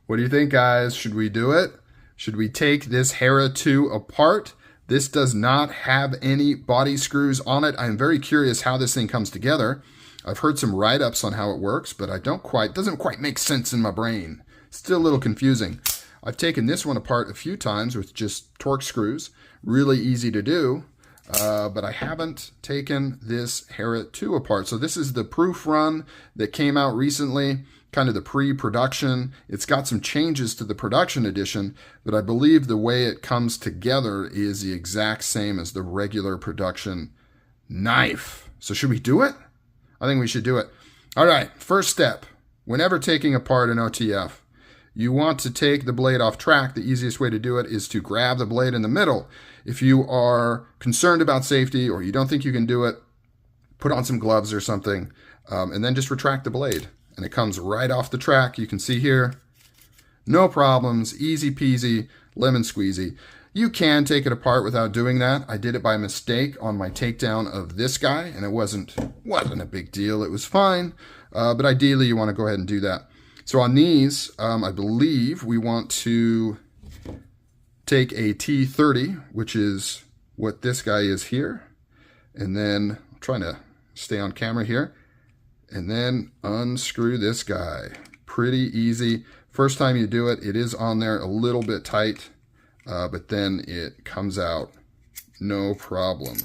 What do you think, guys? Should we do it? Should we take this Hera II apart? This does not have any body screws on it. I'm very curious how this thing comes together. I've heard some write-ups on how it works, but it doesn't quite make sense in my brain. Still a little confusing. I've taken this one apart a few times with just Torx screws. Really easy to do, but I haven't taken this Hera II apart. So this is the proof run that came out recently, kind of the pre-production. It's got some changes to the production edition, but I believe the way it comes together is the exact same as the regular production knife. So should we do it? I think we should do it. All right, first step. Whenever taking apart an OTF, you want to take the blade off track. The easiest way to do it is to grab the blade in the middle. If you are concerned about safety or you don't think you can do it, put on some gloves or something, and then just retract the blade. And it comes right off the track. You can see here, no problems, easy peasy, lemon squeezy. You can take it apart without doing that. I did it by mistake on my takedown of this guy, and it wasn't a big deal. It was fine, but ideally you want to go ahead and do that. So on these, I believe we want to take a T30, which is what this guy is here, and then I'm trying to stay on camera here, and then unscrew this guy. Pretty easy. First time you do it, it is on there a little bit tight. But then it comes out no problem.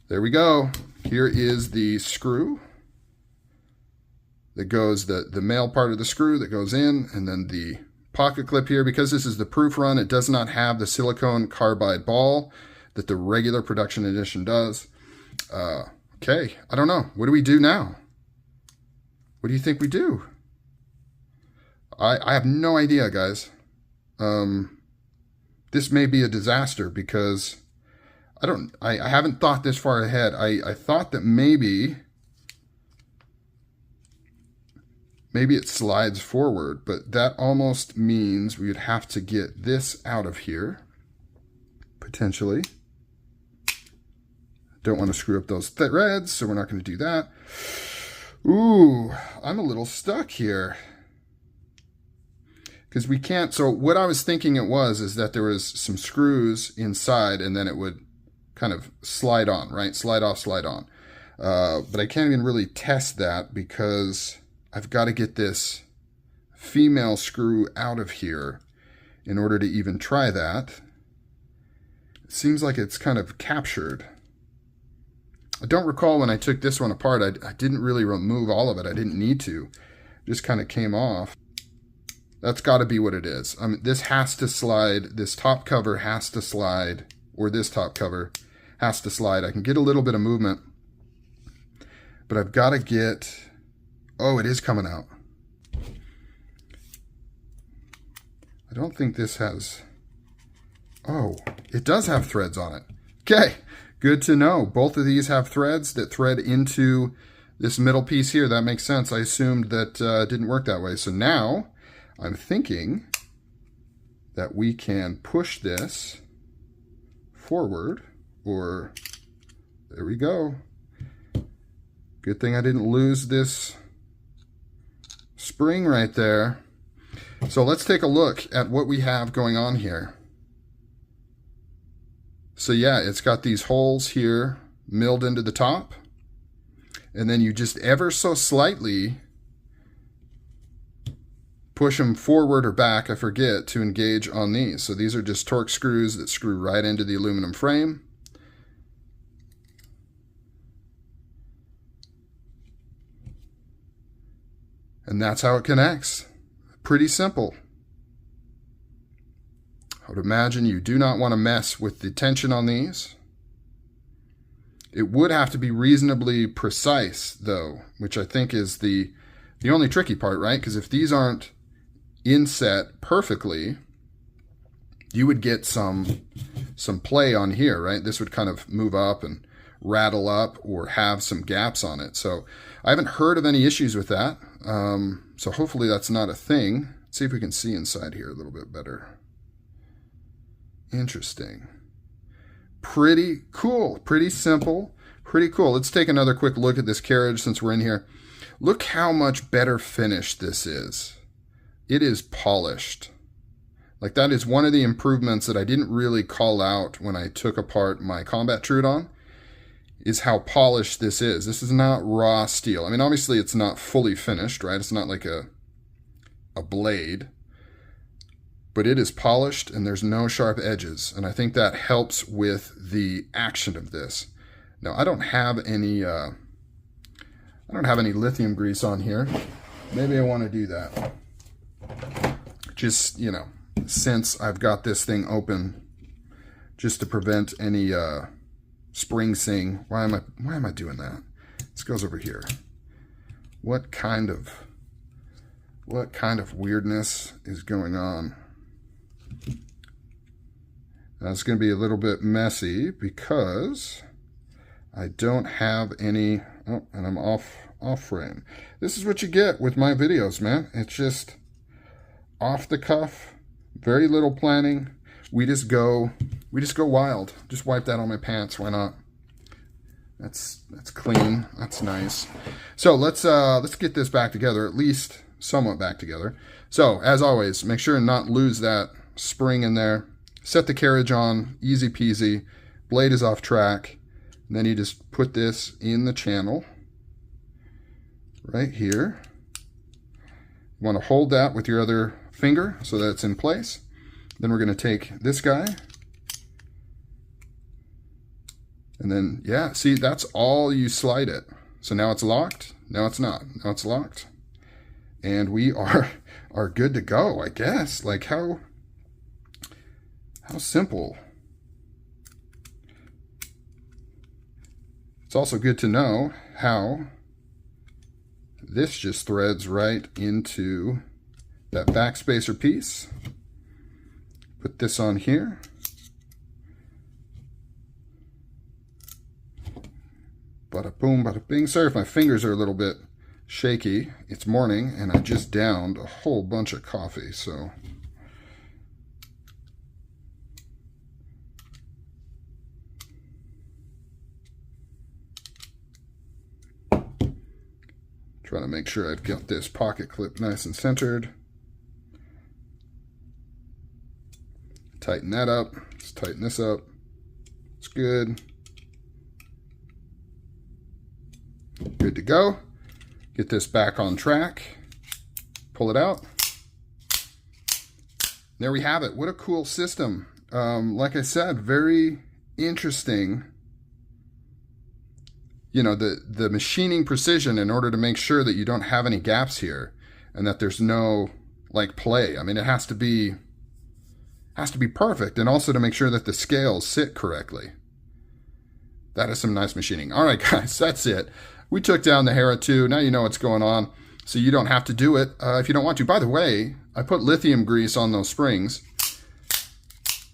There we go. Here is the screw that goes, the male part of the screw that goes in, and then the pocket clip here. Because this is the proof run, it does not have the silicone carbide ball that the regular production edition does. Okay, I don't know. What do we do now? What do you think we do? I have no idea, guys. This may be a disaster because I haven't thought this far ahead. I thought that maybe it slides forward, but that almost means we would have to get this out of here, potentially. Don't want to screw up those threads, so we're not going to do that. Ooh, I'm a little stuck here. Because we can't, so what I was thinking it was is that there was some screws inside and then it would kind of slide on, right? Slide off, slide on. But I can't even really test that because I've got to get this female screw out of here in order to even try that. It seems like it's kind of captured. I don't recall when I took this one apart, I didn't really remove all of it. I didn't need to. It just kind of came off. That's got to be what it is. This has to slide. This top cover has to slide, or this top cover has to slide. I can get a little bit of movement, but I've got to get, oh, it is coming out. I don't think this has, oh, it does have threads on it. Okay, good to know. Both of these have threads that thread into this middle piece here. That makes sense. I assumed that it didn't work that way. So now, I'm thinking that we can push this forward, or there we go. Good thing I didn't lose this spring right there. So let's take a look at what we have going on here. So yeah, it's got these holes here milled into the top, and then you just ever so slightly push them forward or back, I forget, to engage on these. So these are just Torx screws that screw right into the aluminum frame. And that's how it connects. Pretty simple. I would imagine you do not want to mess with the tension on these. It would have to be reasonably precise, though, which I think is the only tricky part, right? Because if these aren't inset perfectly, you would get some play on here, right? This would kind of move up and rattle up or have some gaps on it. So I haven't heard of any issues with that. So hopefully that's not a thing. Let's see if we can see inside here a little bit better. Interesting. Pretty cool, pretty simple, pretty cool. Let's take another quick look at this carriage since we're in here. Look how much better finished this is. it is polished. Like, that is one of the improvements that I didn't really call out when I took apart my combat Trudon, is how polished this is. This is not raw steel. I mean, obviously it's not fully finished, right? It's not like a blade, but it is polished and there's no sharp edges. And I think that helps with the action of this. Now, I don't have any lithium grease on here. Maybe I want to do that. Just, you know, since I've got this thing open, just to prevent any spring sing. Why am I doing that? This goes over here. What kind of weirdness is going on? Now, it's going to be a little bit messy because I don't have any. Oh, and I'm off frame. This is what you get with my videos, man. It's just off the cuff, very little planning. We just go wild. Just wipe that on my pants. Why not? That's clean. That's nice. So let's get this back together, at least somewhat back together. So as always, make sure and not lose that spring in there. Set the carriage on, easy peasy. Blade is off track. And then you just put this in the channel right here. You want to hold that with your other finger so that it's in place. Then we're going to take this guy. And then, yeah, see, that's all you slide it. So now it's locked. Now it's not. Now it's locked. And we are good to go, I guess. Like, how simple. It's also good to know how this just threads right into that backspacer piece. Put this on here. Bada boom, bada bing. Sorry if my fingers are a little bit shaky. It's morning and I just downed a whole bunch of coffee, so. Trying to make sure I've got this pocket clip nice and centered. Tighten that up. Let's tighten this up. It's good. Good to go. Get this back on track. Pull it out. There we have it. What a cool system. Like I said, very interesting. You know, the machining precision in order to make sure that you don't have any gaps here and that there's no like play. I mean, it has to be perfect, and also to make sure that the scales sit correctly. That is some nice machining. All right, guys, that's it. We took down the Hera II. Now you know what's going on, so you don't have to do it if you don't want to. By the way, I put lithium grease on those springs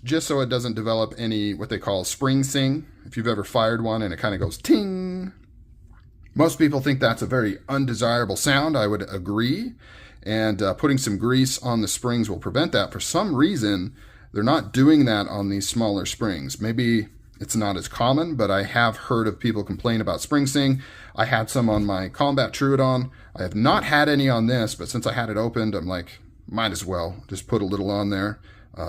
just so it doesn't develop any what they call spring sing. If you've ever fired one and it kind of goes ting. Most people think that's a very undesirable sound. I would agree. And putting some grease on the springs will prevent that. For some reason, they're not doing that on these smaller springs. Maybe it's not as common, but I have heard of people complain about spring sing. I had some on my combat Trudon. I have not had any on this, but since I had it opened, I'm like, might as well just put a little on there,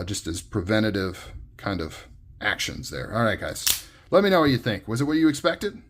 just as preventative kind of actions there. All right, guys, let me know what you think. Was it what you expected?